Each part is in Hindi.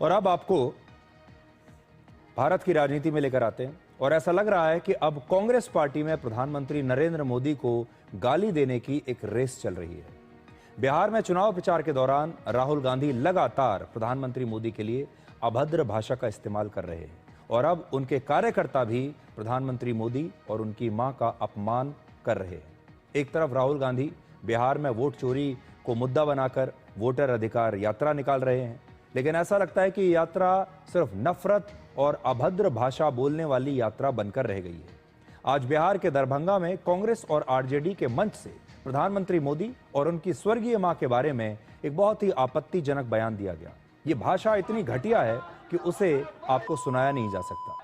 और अब आपको भारत की राजनीति में लेकर आते हैं और ऐसा लग रहा है कि अब कांग्रेस पार्टी में प्रधानमंत्री नरेंद्र मोदी को गाली देने की एक रेस चल रही है। बिहार में चुनाव प्रचार के दौरान राहुल गांधी लगातार प्रधानमंत्री मोदी के लिए अभद्र भाषा का इस्तेमाल कर रहे हैं और अब उनके कार्यकर्ता भी प्रधानमंत्री मोदी और उनकी मां का अपमान कर रहे हैं। एक तरफ राहुल गांधी बिहार में वोट चोरी को मुद्दा बनाकर वोटर अधिकार यात्रा निकाल रहे हैं, लेकिन ऐसा लगता है कि यात्रा सिर्फ नफरत और अभद्र भाषा बोलने वाली यात्रा बनकर रह गई है। आज बिहार के दरभंगा में कांग्रेस और आरजेडी के मंच से प्रधानमंत्री मोदी और उनकी स्वर्गीय मां के बारे में एक बहुत ही आपत्तिजनक बयान दिया गया। ये भाषा इतनी घटिया है कि उसे आपको सुनाया नहीं जा सकता।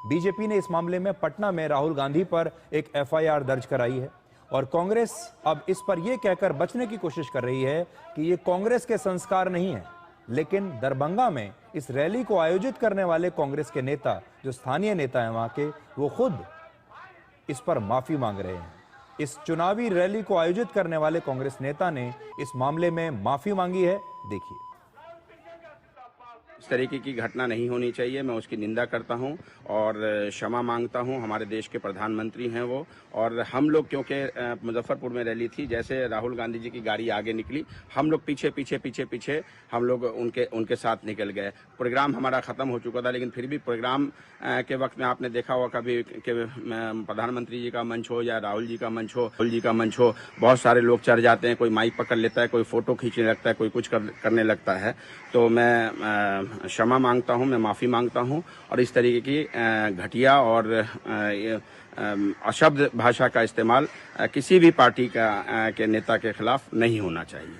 बीजेपी ने इस मामले में पटना में राहुल गांधी पर एक एफआईआर दर्ज कराई है और कांग्रेस अब इस पर यह कहकर बचने की कोशिश कर रही है कि ये कांग्रेस के संस्कार नहीं है। लेकिन दरभंगा में इस रैली को आयोजित करने वाले कांग्रेस के नेता, जो स्थानीय नेता हैं वहां के, वो खुद इस पर माफी मांग रहे हैं। इस चुनावी रैली को आयोजित करने वाले कांग्रेस नेता ने इस मामले में माफी मांगी है। देखिए, इस तरीके की घटना नहीं होनी चाहिए। मैं उसकी निंदा करता हूं और क्षमा मांगता हूं। हमारे देश के प्रधानमंत्री हैं वो, और हम लोग क्योंकि मुजफ्फरपुर में रैली थी, जैसे राहुल गांधी जी की गाड़ी आगे निकली, हम लोग पीछे पीछे पीछे पीछे हम लोग उनके साथ निकल गए। प्रोग्राम हमारा खत्म हो चुका था, लेकिन फिर भी प्रोग्राम के वक्त में आपने देखा होगा कभी कि प्रधानमंत्री जी का मंच हो या राहुल जी का मंच हो, बहुत सारे लोग चढ़ जाते हैं। कोई माइक पकड़ लेता है, कोई फोटो खींचने लगता है, कोई कुछ करने लगता है। तो मैं क्षमा मांगता हूं, मैं माफी मांगता हूं और इस तरीके की घटिया और अशब्द भाषा का इस्तेमाल किसी भी पार्टी के नेता के खिलाफ नहीं होना चाहिए।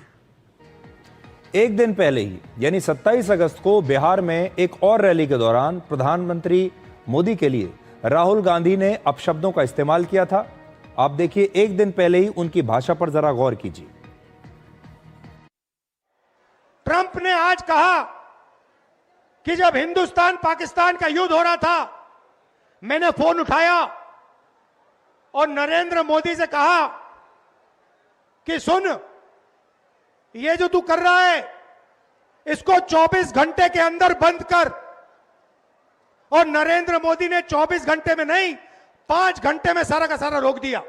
एक दिन पहले ही यानी 27 अगस्त को बिहार में एक और रैली के दौरान प्रधानमंत्री मोदी के लिए राहुल गांधी ने अपशब्दों का इस्तेमाल किया था। आप देखिए, एक दिन पहले ही उनकी भाषा पर जरा गौर कीजिए। ट्रंप ने आज कहा कि जब हिंदुस्तान पाकिस्तान का युद्ध हो रहा था, मैंने फोन उठाया और नरेंद्र मोदी से कहा कि सुन, ये जो तू कर रहा है इसको 24 घंटे के अंदर बंद कर। और नरेंद्र मोदी ने 24 घंटे में नहीं, 5 घंटे में सारा का सारा रोक दिया।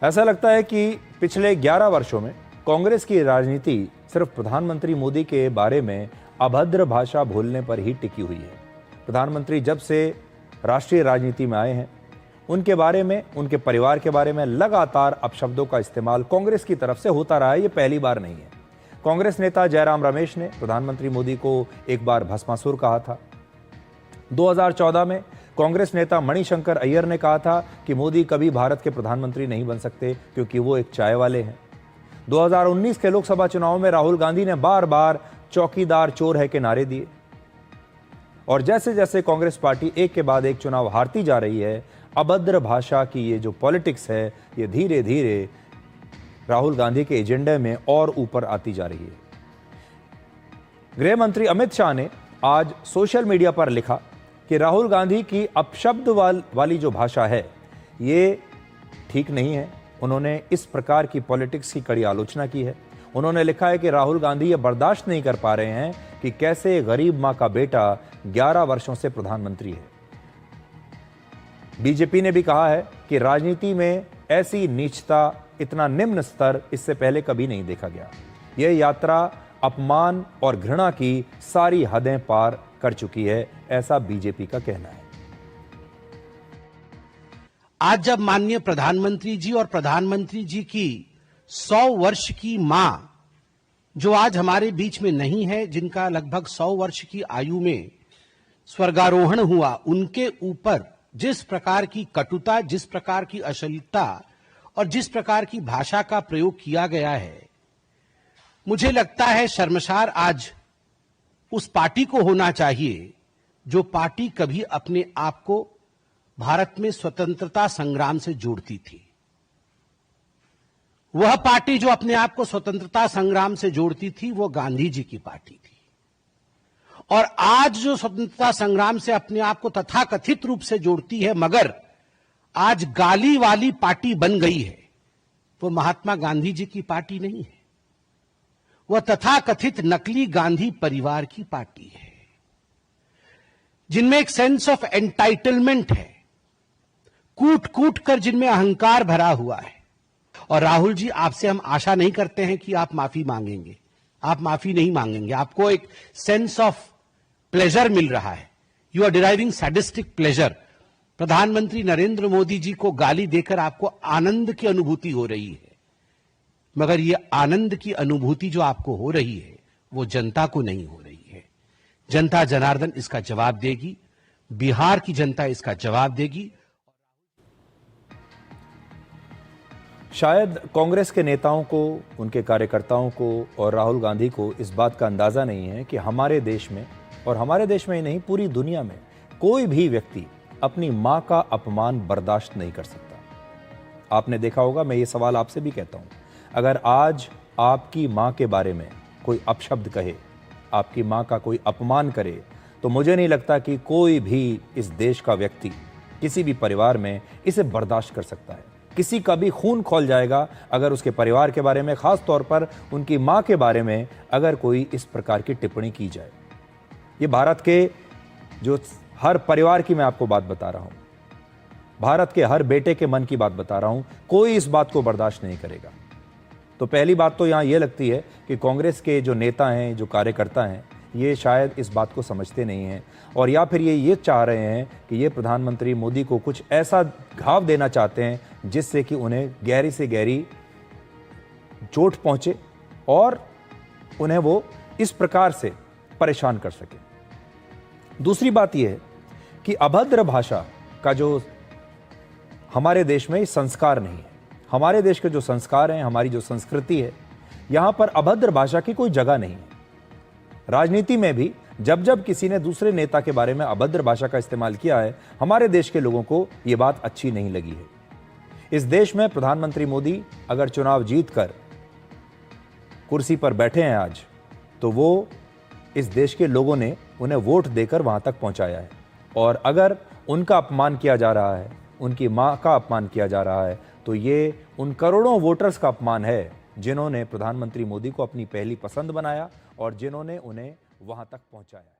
ऐसा लगता है कि पिछले 11 वर्षों में कांग्रेस की राजनीति सिर्फ प्रधानमंत्री मोदी के बारे में अभद्र भाषा बोलने पर ही टिकी हुई है। प्रधानमंत्री जब से राष्ट्रीय राजनीति में आए हैं, उनके बारे में, उनके परिवार के बारे में लगातार अपशब्दों का इस्तेमाल कांग्रेस की तरफ से होता रहा है। ये पहली बार नहीं है। कांग्रेस नेता जयराम रमेश ने प्रधानमंत्री मोदी को एक बार भस्मासुर कहा था। 2014 में कांग्रेस नेता मणिशंकर अय्यर ने कहा था कि मोदी कभी भारत के प्रधानमंत्री नहीं बन सकते क्योंकि वो एक चाय वाले हैं। 2019 के लोकसभा चुनाव में राहुल गांधी ने बार बार चौकीदार चोर है के नारे दिए। और जैसे जैसे कांग्रेस पार्टी एक के बाद एक चुनाव हारती जा रही है, अभद्र भाषा की ये जो पॉलिटिक्स है, ये धीरे धीरे राहुल गांधी के एजेंडे में और ऊपर आती जा रही है। गृह मंत्री अमित शाह ने आज सोशल मीडिया पर लिखा कि राहुल गांधी की अपशब्द वाली जो भाषा है, ये ठीक नहीं है। उन्होंने इस प्रकार की पॉलिटिक्स की कड़ी आलोचना की है। उन्होंने लिखा है कि राहुल गांधी ये बर्दाश्त नहीं कर पा रहे हैं कि कैसे गरीब मां का बेटा 11 वर्षों से प्रधानमंत्री है। बीजेपी ने भी कहा है कि राजनीति में ऐसी नीचता, इतना निम्न स्तर इससे पहले कभी नहीं देखा गया। यह यात्रा अपमान और घृणा की सारी हदें पार कर चुकी है, ऐसा बीजेपी का कहना है। आज जब माननीय प्रधानमंत्री जी और प्रधानमंत्री जी की 100 वर्ष की मां, जो आज हमारे बीच में नहीं है, जिनका लगभग 100 वर्ष की आयु में स्वर्गारोहण हुआ, उनके ऊपर जिस प्रकार की कटुता, जिस प्रकार की अश्लीलता और जिस प्रकार की भाषा का प्रयोग किया गया है, मुझे लगता है शर्मसार आज उस पार्टी को होना चाहिए जो पार्टी कभी अपने आप को भारत में स्वतंत्रता संग्राम से जोड़ती थी। वह पार्टी जो अपने आप को स्वतंत्रता संग्राम से जोड़ती थी, वो गांधी जी की पार्टी थी। और आज जो स्वतंत्रता संग्राम से अपने आप को तथाकथित रूप से जोड़ती है, मगर आज गाली वाली पार्टी बन गई है, वो महात्मा गांधी जी की पार्टी नहीं है। वह तथाकथित नकली गांधी परिवार की पार्टी है, जिनमें एक सेंस ऑफ एंटाइटलमेंट है, कूट कूट कर जिनमें अहंकार भरा हुआ है। और राहुल जी, आपसे हम आशा नहीं करते हैं कि आप माफी मांगेंगे, आप माफी नहीं मांगेंगे। आपको एक सेंस ऑफ प्लेजर मिल रहा है, you are deriving sadistic pleasure. प्रधानमंत्री नरेंद्र मोदी जी को गाली देकर आपको आनंद की अनुभूति हो रही है, मगर यह आनंद की अनुभूति जो आपको हो रही है वो जनता को नहीं हो रही है। जनता जनार्दन इसका जवाब देगी, बिहार की जनता इसका जवाब देगी। शायद कांग्रेस के नेताओं को, उनके कार्यकर्ताओं को और राहुल गांधी को इस बात का अंदाजा नहीं है कि हमारे देश में, और हमारे देश में ही नहीं पूरी दुनिया में, कोई भी व्यक्ति अपनी मां का अपमान बर्दाश्त नहीं कर सकता। आपने देखा होगा, मैं ये सवाल आपसे भी कहता हूं, अगर आज आपकी मां के बारे में कोई अपशब्द कहे, आपकी मां का कोई अपमान करे, तो मुझे नहीं लगता कि कोई भी इस देश का व्यक्ति किसी भी परिवार में इसे बर्दाश्त कर सकता है। किसी का भी खून खौल जाएगा अगर उसके परिवार के बारे में, खास तौर पर उनकी मां के बारे में अगर कोई इस प्रकार की टिप्पणी की जाए। ये भारत के जो हर परिवार की मैं आपको बात बता रहा हूं, भारत के हर बेटे के मन की बात बता रहा हूं, कोई इस बात को बर्दाश्त नहीं करेगा। तो पहली बात तो यहां यह लगती है कि कांग्रेस के जो नेता हैं, जो कार्यकर्ता हैं, ये शायद इस बात को समझते नहीं हैं, और या फिर ये चाह रहे हैं कि ये प्रधानमंत्री मोदी को कुछ ऐसा घाव देना चाहते हैं जिससे कि उन्हें गहरी से गहरी चोट पहुंचे और उन्हें वो इस प्रकार से परेशान कर सके। दूसरी बात यह है कि अभद्र भाषा का जो हमारे देश में संस्कार नहीं है। हमारे देश के जो संस्कार हैं, हमारी जो संस्कृति है, यहां पर अभद्र भाषा की कोई जगह नहीं है। राजनीति में भी जब जब किसी ने दूसरे नेता के बारे में अभद्र भाषा का इस्तेमाल किया है, हमारे देश के लोगों को यह बात अच्छी नहीं लगी है। इस देश में प्रधानमंत्री मोदी अगर चुनाव जीतकर कुर्सी पर बैठे हैं आज, तो वो इस देश के लोगों ने उन्हें वोट देकर वहां तक पहुंचाया है। और अगर उनका अपमान किया जा रहा है, उनकी मां का अपमान किया जा रहा है, तो ये उन करोड़ों वोटर्स का अपमान है जिन्होंने प्रधानमंत्री मोदी को अपनी पहली पसंद बनाया और जिन्होंने उन्हें वहां तक पहुंचाया।